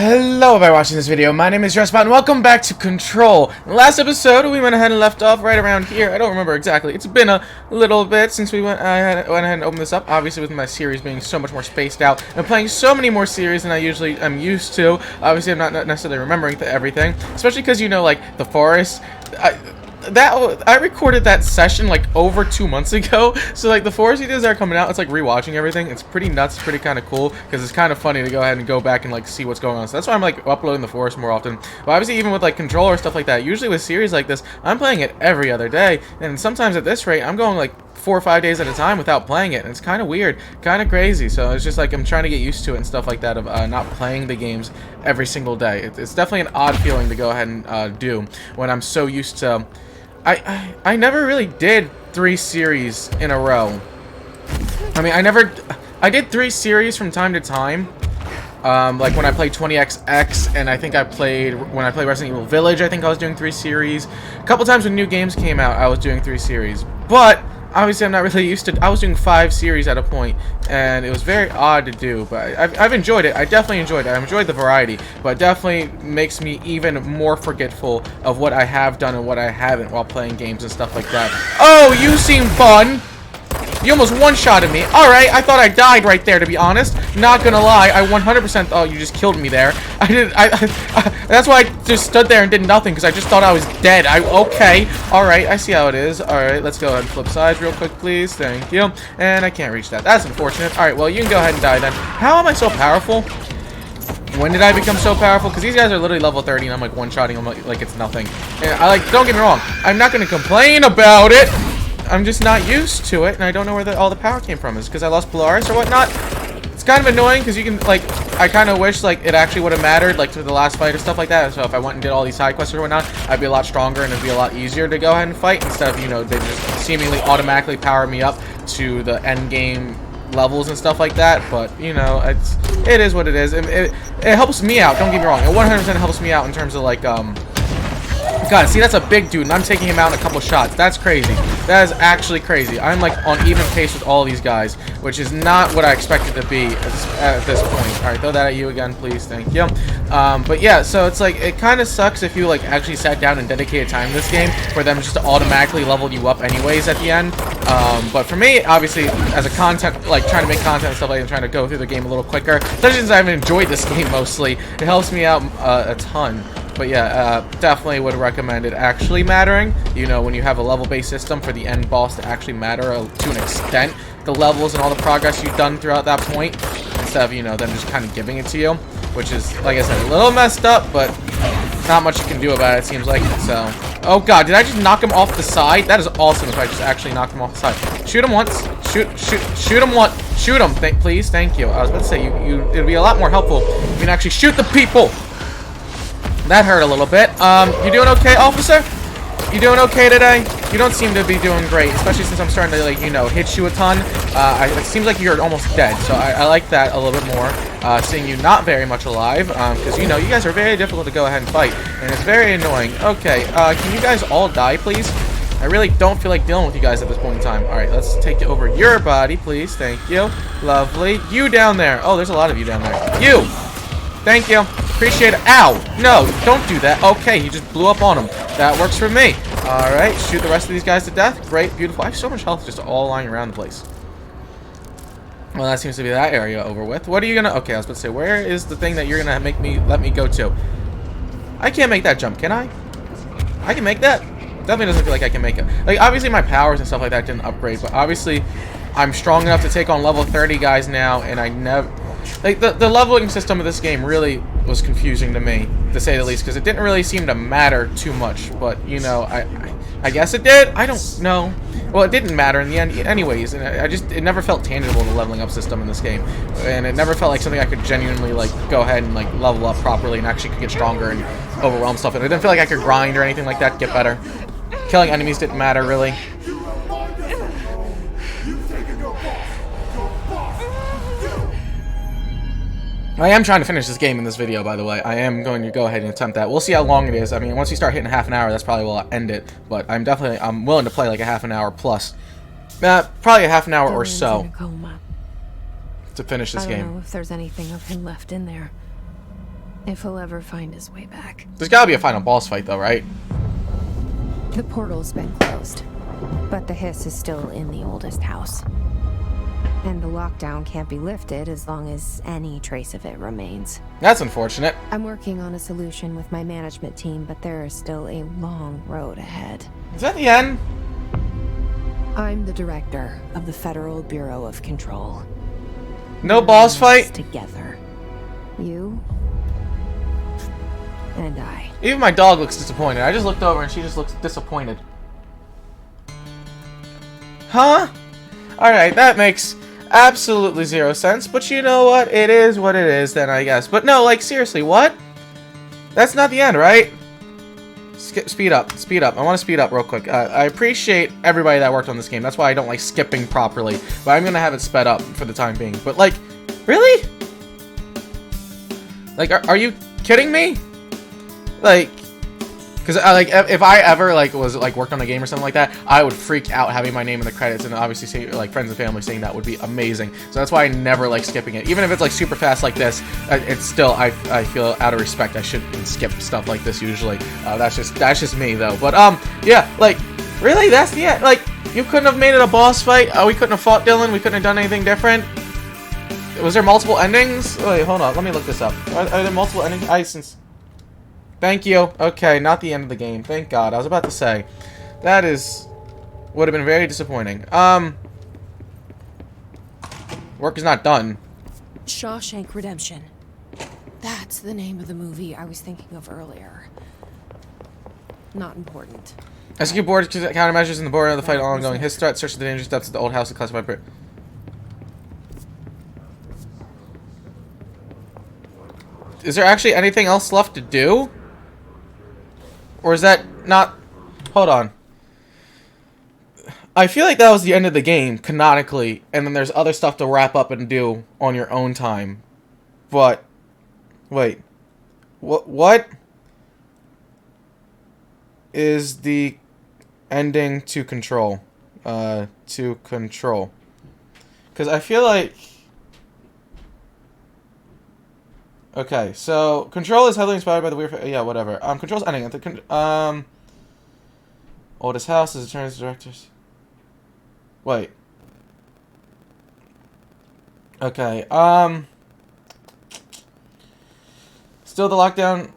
Hello everybody watching this video, my name is Dressbot and welcome back to Control. In the last episode we went ahead and left off right around here. I don't remember exactly. It's been a little bit since we went ahead and opened this up. Obviously with my series being so much more spaced out and playing so many more series than I usually am used to. Obviously I'm not necessarily remembering everything, especially because, you know, like the forest. I recorded that session like over 2 months ago, so like the forest videos that are coming out, it's like rewatching everything. It's pretty nuts, pretty kind of cool, because it's kind of funny to go ahead and go back and like see what's going on. So that's why I'm like uploading the forest more often. But obviously even with like Control or stuff like that, usually with series like this, I'm playing it every other day, and sometimes at this rate, I'm going like 4 or 5 days at a time without playing it, and it's kind of weird, kind of crazy. So it's just like I'm trying to get used to it and stuff like that of not playing the games every single day. It's definitely an odd feeling to go ahead and do when I'm so used to. I never really did 3 series in a row. I mean, I did 3 series from time to time. Like when I played 20XX, and I think when I played Resident Evil Village, I think I was doing 3 series. A couple times when new games came out, I was doing 3 series. But obviously, I'm not really used to. I was doing 5 series at a point, and it was very odd to do. But I've enjoyed it. I definitely enjoyed it. I enjoyed the variety, but it definitely makes me even more forgetful of what I have done and what I haven't while playing games and stuff like that. Oh, you seem fun. You almost one-shotted me. Alright, I thought I died right there, to be honest. Not gonna lie, I 100%... Oh, you just killed me there. That's why I just stood there and did nothing, because I just thought I was dead. Okay. Alright, I see how it is. Alright, let's go ahead and flip sides real quick, please. Thank you. And I can't reach that. That's unfortunate. Alright, well, you can go ahead and die then. How am I so powerful? When did I become so powerful? Because these guys are literally level 30, and I'm, like, one-shotting them like it's nothing. And don't get me wrong. I'm not gonna complain about it. I'm just not used to it, and I don't know where all the power came from. Is because I lost Polaris or whatnot? It's kind of annoying, because you can, like, I kind of wish, like, it actually would have mattered, like, to the last fight or stuff like that. So if I went and did all these side quests or whatnot, I'd be a lot stronger, and it'd be a lot easier to go ahead and fight, instead of, you know, they just seemingly automatically power me up to the end game levels and stuff like that. But, you know, it is what it is. It helps me out, don't get me wrong. It 100% helps me out in terms of, like, God, see, that's a big dude, and I'm taking him out in a couple shots. That's crazy. That is actually crazy. I'm, like, on even pace with all these guys, which is not what I expected to be at this point. Alright, throw that at you again, please. Thank you. But, yeah, so it's, like, it kind of sucks if you, like, actually sat down and dedicated time to this game for them just to automatically level you up anyways at the end. But for me, obviously, as a content, like, trying to make content and stuff like that, and trying to go through the game a little quicker, especially since I haven't enjoyed this game mostly, it helps me out a ton. But yeah, definitely would recommend it actually mattering. You know, when you have a level-based system for the end boss to actually matter to an extent, the levels and all the progress you've done throughout that point, instead of, you know, them just kind of giving it to you, which is, like I said, a little messed up, but not much you can do about it, it seems like. So, oh god, did I just knock him off the side? That is awesome if I just actually knocked him off the side. Shoot him once. Shoot him once. Shoot him, please. Thank you. I was about to say, it'd be a lot more helpful if you can actually shoot the people. That hurt a little bit. You doing okay, officer? You doing okay today? You don't seem to be doing great, especially since I'm starting to, like, you know, hit you a ton. It seems like you're almost dead, so I like that a little bit more. Seeing you not very much alive, because, you know, you guys are very difficult to go ahead and fight, and it's very annoying. Okay, can you guys all die, please? I really don't feel like dealing with you guys at this point in time. Alright, let's take over your body, please. Thank you. Lovely. You down there. Oh, there's a lot of you down there. You! Thank you. Appreciate it. Ow! No, don't do that. Okay, you just blew up on him. That works for me. Alright, shoot the rest of these guys to death. Great, beautiful. I have so much health just all lying around the place. Well, that seems to be that area over with. What are you gonna... Okay, I was about to say, where is the thing that you're gonna let me go to? I can't make that jump, can I? I can make that? Definitely doesn't feel like I can make it. Like, obviously my powers and stuff like that didn't upgrade, but obviously I'm strong enough to take on level 30 guys now, and I never... Like, the leveling system of this game really was confusing to me, to say the least, because it didn't really seem to matter too much. But, you know, I guess it did? I don't know. Well, it didn't matter in the end anyways, and it never felt tangible, the leveling up system in this game. And it never felt like something I could genuinely, like, go ahead and, like, level up properly and actually could get stronger and overwhelm stuff. And it didn't feel like I could grind or anything like that to get better. Killing enemies didn't matter, really. I am trying to finish this game in this video, by the way. I am going to go ahead and attempt that. We'll see how long it is. I mean, once you start hitting half an hour, that's probably where I'll end it. But I'm willing to play like a half an hour plus. Probably a half an hour or so to finish this game. I don't know if there's anything of him left in there. If he'll ever find his way back. There's gotta be a final boss fight, though, right? The portal's been closed, but the hiss is still in the oldest house. And the lockdown can't be lifted as long as any trace of it remains. That's unfortunate. I'm working on a solution with my management team, but there is still a long road ahead. Is that the end? I'm the director of the Federal Bureau of Control. No boss fight? Together. You and I. Even my dog looks disappointed. I just looked over and she just looks disappointed. Huh? Alright, that makes absolutely zero sense, but you know what? It is what it is then, I guess. But no, like, seriously, what? That's not the end, right? Speed up. Speed up. I want to speed up real quick. I appreciate everybody that worked on this game. That's why I don't like skipping properly. But I'm going to have it sped up for the time being. But, like, really? Like, are you kidding me? Like, because like if I ever like was like worked on a game or something like that, I would freak out having my name in the credits, and obviously say, like friends and family saying that would be amazing. So that's why I never like skipping it, even if it's like super fast like this. It's still I feel out of respect I shouldn't skip stuff like this usually. That's just me though. But yeah, like really, that's the end. Like you couldn't have made it a boss fight. We couldn't have fought Dylan. We couldn't have done anything different. Was there multiple endings? Wait, hold on. Let me look this up. Are there multiple endings? Thank you. Okay, not the end of the game. Thank God. I was about to say. That would have been very disappointing. Work is not done. Shawshank Redemption. That's the name of the movie I was thinking of earlier. Not important. Execute board countermeasures in the border of the fight ongoing. His threat, search the dangerous depths of the old house and classified. Is there actually anything else left to do? Or is that not... Hold on. I feel like that was the end of the game, canonically, and then there's other stuff to wrap up and do on your own time. But... Wait. What is the ending to Control? To Control. Because I feel like... Okay, so Control is heavily inspired by the weird... Yeah, whatever. Control's ending. Oldest house is attorneys directors. Wait. Okay, still the lockdown...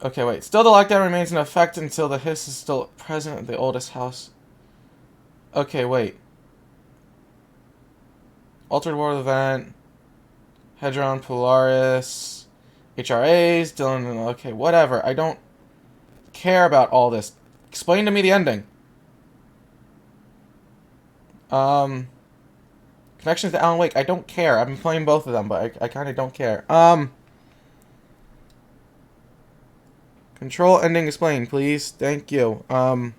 Okay, wait. Still the lockdown remains in effect until the hiss is still present at the oldest house. Okay, wait. Altered world event... Hedron, Polaris, HRAs, Dylan, okay, whatever. I don't care about all this. Explain to me the ending. Connections to Alan Wake, I don't care. I've been playing both of them, but I kind of don't care. Control ending explain, please. Thank you. Dylan,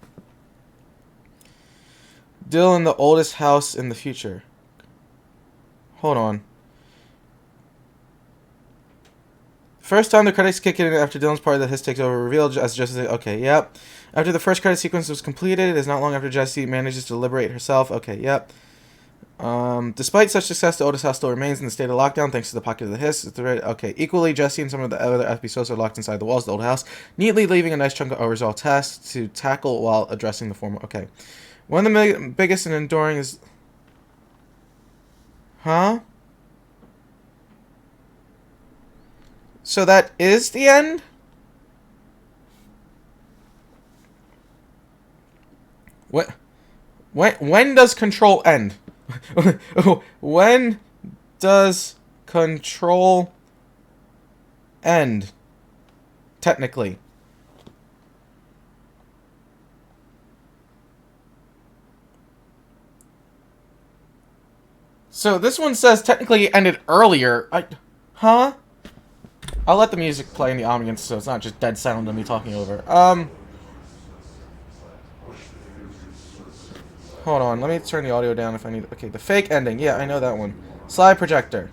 the oldest house in the future. Hold on. First time the credits kick in after Dylan's part of the hiss takes over, revealed as Jesse. Okay, yep. After the first credit sequence was completed, it is not long after Jesse manages to liberate herself. Okay, yep. Despite such success, the oldest house still remains in the state of lockdown thanks to the pocket of the hiss. Okay, equally, Jesse and some of the other episodes are locked inside the walls of the old house, neatly leaving a nice chunk of unresolved tasks to tackle while addressing the former. Okay. One of the biggest and enduring is... Huh? So that is the end? What? When does Control end? When does Control end? Technically. So this one says technically it ended earlier. Huh? I'll let the music play in the ambience so it's not just dead sound of me talking over. Hold on, let me turn the audio down if I need... Okay, the fake ending. Yeah, I know that one. Slide projector.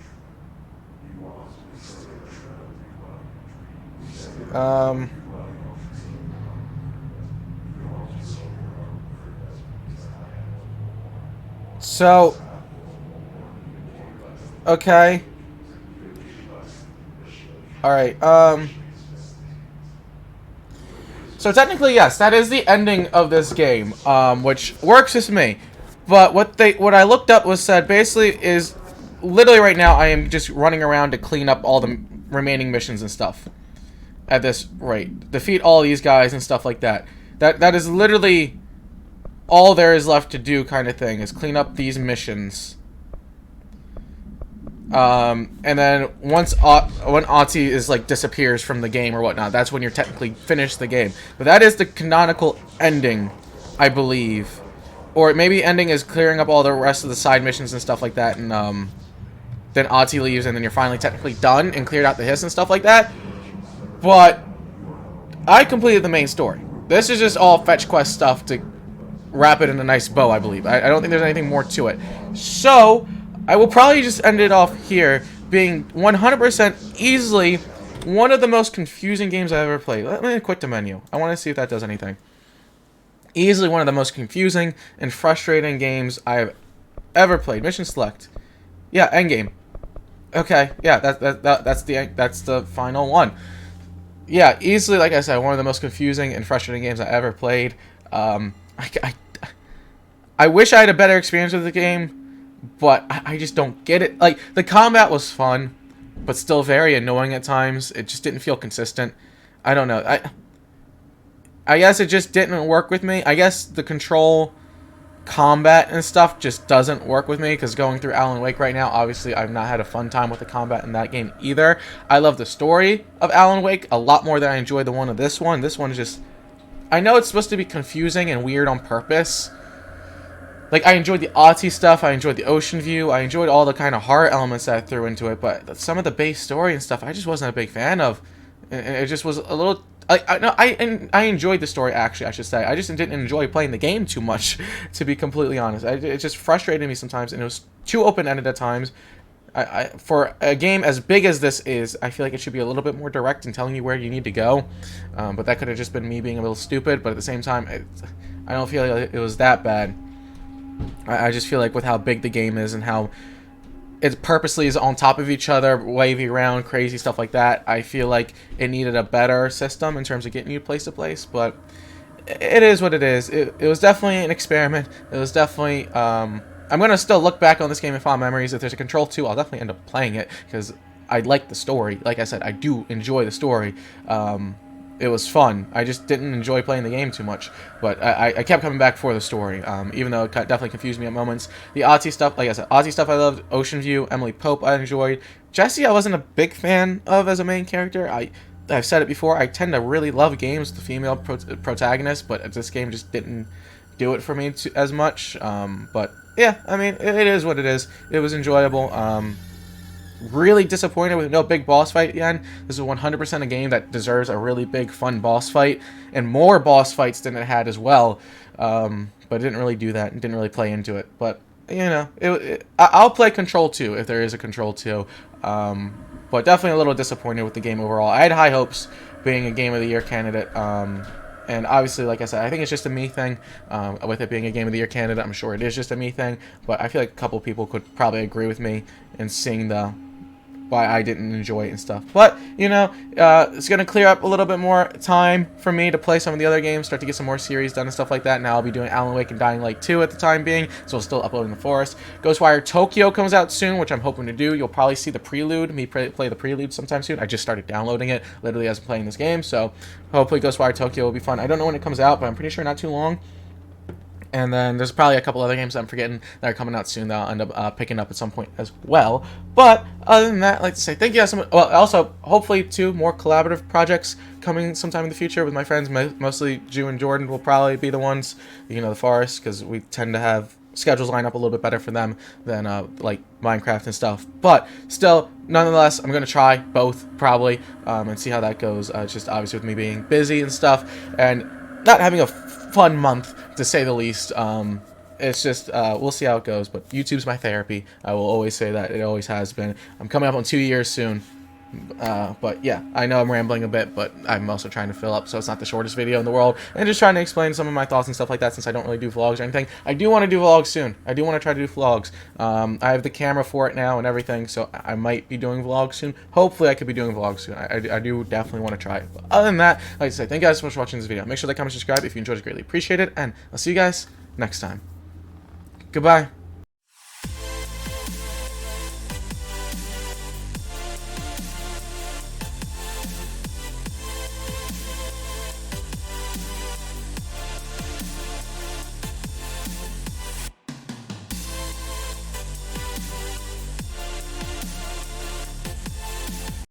So... Alright, so technically, yes, that is the ending of this game, which works with me. But what I looked up was said basically is literally right now I am just running around to clean up all the remaining missions and stuff. At this rate, defeat all these guys and stuff like that. That is literally all there is left to do, kind of thing, is clean up these missions. And then when Ahti is like disappears from the game or whatnot, that's when you're technically finished the game. But that is the canonical ending, I believe. Or maybe ending is clearing up all the rest of the side missions and stuff like that, and then Ahti leaves, and then you're finally technically done and cleared out the hiss and stuff like that. But I completed the main story. This is just all fetch quest stuff to wrap it in a nice bow, I believe. I don't think there's anything more to it. So I will probably just end it off here, being 100% easily one of the most confusing games I've ever played. Let me quit the menu. I want to see if that does anything. Easily one of the most confusing and frustrating games I've ever played. Mission select. Yeah, endgame. Okay, yeah, that's the final one. Yeah, easily, like I said, one of the most confusing and frustrating games I ever played. I wish I had a better experience with the game, but I just don't get it. Like, the combat was fun, but still very annoying at times. It just didn't feel consistent. I don't know. I guess it just didn't work with me. I guess the control combat and stuff just doesn't work with me, because going through Alan Wake right now, obviously I've not had a fun time with the combat in that game either. I love the story of Alan Wake a lot more than I enjoy the one of this one. This one is just... I know it's supposed to be confusing and weird on purpose. Like, I enjoyed the Ahti stuff, I enjoyed the ocean view, I enjoyed all the kind of horror elements that I threw into it, but some of the base story and stuff I just wasn't a big fan of. And it just was a little... I enjoyed the story, actually, I should say. I just didn't enjoy playing the game too much, to be completely honest. It just frustrated me sometimes, and it was too open-ended at times. For a game as big as this is, I feel like it should be a little bit more direct in telling you where you need to go. But that could have just been me being a little stupid, but at the same time, I don't feel like it was that bad. I just feel like with how big the game is and how it purposely is on top of each other, wavy around, crazy stuff like that, I feel like it needed a better system in terms of getting you place to place, but it is what it is. It was definitely an experiment. It was definitely, I'm going to still look back on this game in fond memories. If there's a Control 2, I'll definitely end up playing it, because I like the story. Like I said, I do enjoy the story. It was fun. I just didn't enjoy playing the game too much, but I kept coming back for the story, even though it definitely confused me at moments. The Ahti stuff, like I said, Ahti stuff I loved. Ocean View, Emily Pope I enjoyed. Jesse I wasn't a big fan of as a main character. I've said it before, I tend to really love games with the female protagonist, but this game just didn't do it for me as much. But yeah, I mean, it is what it is. It was enjoyable. Really disappointed with no big boss fight at the end. This is 100% a game that deserves a really big, fun boss fight, and more boss fights than it had as well. But it didn't really do that, and didn't really play into it. But, you know, I'll play Control 2 if there is a Control 2. But definitely a little disappointed with the game overall. I had high hopes being a Game of the Year candidate. And obviously, like I said, I think it's just a me thing. With it being a Game of the Year candidate, I'm sure it is just a me thing. But I feel like a couple people could probably agree with me in seeing why I didn't enjoy it and stuff. But, you know, it's going to clear up a little bit more time for me to play some of the other games, start to get some more series done and stuff like that. Now I'll be doing Alan Wake and Dying Light 2 at the time being, so I'll still uploading The Forest. Ghostwire Tokyo comes out soon, which I'm hoping to do. You'll probably see the prelude, me play the prelude sometime soon. I just started downloading it, literally as I'm playing this game, so hopefully Ghostwire Tokyo will be fun. I don't know when it comes out, but I'm pretty sure not too long. And then there's probably a couple other games that I'm forgetting that are coming out soon that I'll end up picking up at some point as well. But other than that, I'd like to say thank you guys so much. Well, also, hopefully, 2 more collaborative projects coming sometime in the future with my friends. Mostly Jew and Jordan will probably be the ones, you know, The Forest, because we tend to have schedules line up a little bit better for them than like Minecraft and stuff. But still, nonetheless, I'm going to try both probably and see how that goes. It's just obviously with me being busy and stuff and not having a fun month, to say the least. It's just, we'll see how it goes, but YouTube's my therapy. I will always say that. It always has been. I'm coming up on 2 years soon. But yeah, I know I'm rambling a bit, but I'm also trying to fill up so it's not the shortest video in the world, and just trying to explain some of my thoughts and stuff like that, since I don't really do vlogs or anything. I do want to do vlogs soon. I do want to try to do vlogs. I have the camera for it now and everything, so I might be doing vlogs soon. Hopefully I could be doing vlogs soon. I do definitely want to try it. But other than that, like I said, thank you guys so much for watching this video. Make sure to like, comment, subscribe if you enjoyed it. Greatly appreciate it, and I'll see you guys next time. Goodbye.